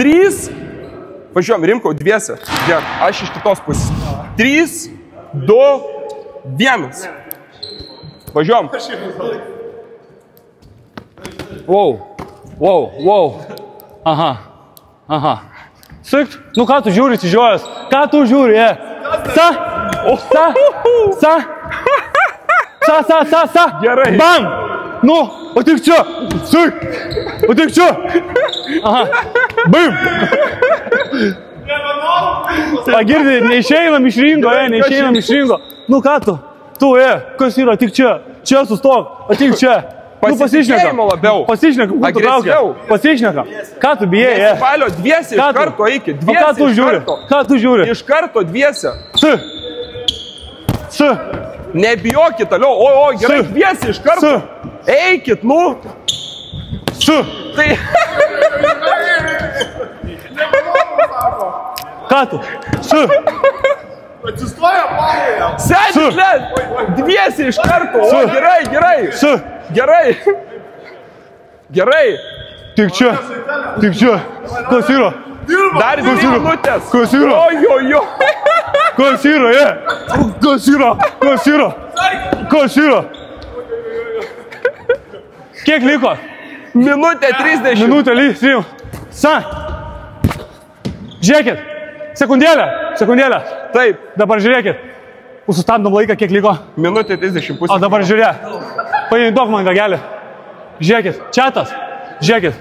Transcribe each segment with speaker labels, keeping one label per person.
Speaker 1: 3. Važiuojam, Rimkau, dviese. Gerai, aš iš kitos pusės. 3, 2, 1. Važiuojam.
Speaker 2: Wow. Aha. Sikt, nu ką tu žiūri, sižiojęs? Ką tu žiūri, Sa.
Speaker 1: Gerai.
Speaker 2: Bam! Nu, o tik čia. Sikt. O tik čia. Aha. Bim. Pagirdi, neišeinam iš ringo, Nu ką tu? Tu, kas yra, tik čia. Čia sustok, atik čia. Nu pasišnekam.
Speaker 1: Labiau.
Speaker 2: Pasišnekam, kur tu traukia. Pasišnekam. Ką tu bijai,
Speaker 1: Palio, dviese iš karto eikit.
Speaker 2: O ką tu žiūri?
Speaker 1: Iš karto dviese.
Speaker 2: S.
Speaker 1: Nebijokit, toliau. O, gerai, dviese iš karto. Eikit, nu.
Speaker 2: S.
Speaker 1: Tai.
Speaker 2: Ką tu? S.
Speaker 3: Atsistoja palėje.
Speaker 1: Sėdžiu, dviese iš karto. O, gerai.
Speaker 2: S.
Speaker 1: Gerai.
Speaker 2: Tik čia. Kas yra?
Speaker 1: Dar 2 minutės.
Speaker 2: Kas yra?
Speaker 1: Ojojo.
Speaker 2: Kas yra, Kas yra? Kiek liko?
Speaker 1: Minutė 30.
Speaker 2: Minutė liko. Sa. Žiūrėkit. Sekundėlę.
Speaker 1: Taip.
Speaker 2: Dabar žiūrėkit. Sustabdom laiką, kiek liko?
Speaker 1: Minutė 30 pusė.
Speaker 2: O dabar žiūrėk. Paimduok man gagelį. Žiūrėkit. Čatas. Žiūrėkit.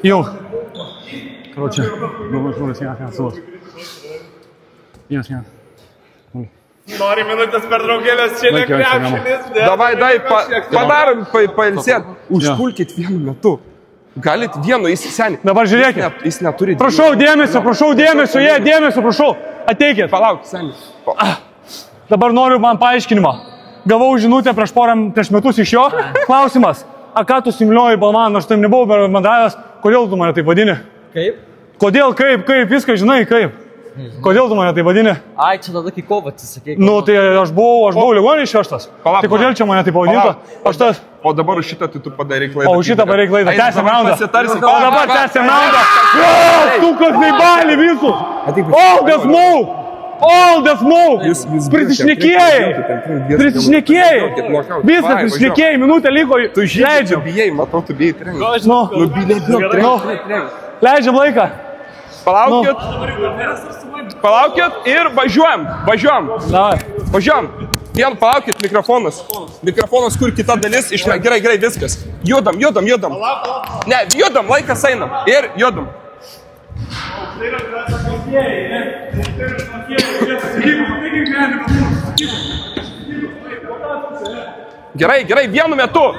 Speaker 2: Jung. Короче, 0-1.
Speaker 3: Nori minutės per draugėlės, čia ne krepšinis.
Speaker 1: Davai, padarom pailsėt. Užpulkit vienu metu. Galit vienu įsisenį.
Speaker 2: Dabar žiūrėkit.
Speaker 1: Jis neturi.
Speaker 2: Prašau dėmesio, prašau. Ateikit.
Speaker 1: Palauk, seni.
Speaker 2: Dabar noriu man paaiškinimo. Gavau žinutę prieš metus iš jo. Klausimas. A ką tu simulioji balmaną, aš tam nebuvau bendravęs. Kodėl tu mane taip vadini?
Speaker 4: Kaip?
Speaker 2: Kodėl, kaip, viską žinai, kaip? Kodėl tu mane taip vadini?
Speaker 4: Ai, čia tada kai kovą atsisakė.
Speaker 2: Nu, tai aš buvau ligonį išvežtas. Tai kodėl čia mane taip vadinta?
Speaker 1: O dabar už šitą tu padarai klaidą.
Speaker 2: O už šitą padarai klaidą. Tęsiam raundą. O dabar tęsiam raundą. Tu kas neįbalį visus. All the smoke. Prisišnekėjai. Visą prisišnekėjai. Minutę liko.
Speaker 1: Tu žaidžiu. Bijai, matau, tu bijai treninį.
Speaker 2: Nu,
Speaker 1: bijai.
Speaker 2: Leidžiam laiką.
Speaker 1: Palaukit ir važiuojam.
Speaker 2: Davai.
Speaker 1: Važiuojam. Vien palaukit, mikrofonas. Mikrofonas, kur kita dalis išme. Gerai, viskas. Judam. Ne, judam, laikas einam. Ir judam. Gerai, vienu metu.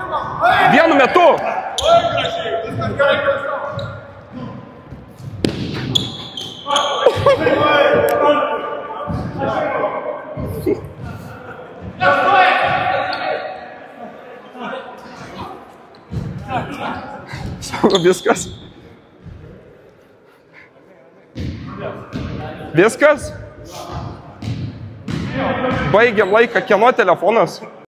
Speaker 1: Viskas? Baigiam laiką, kieno telefonas?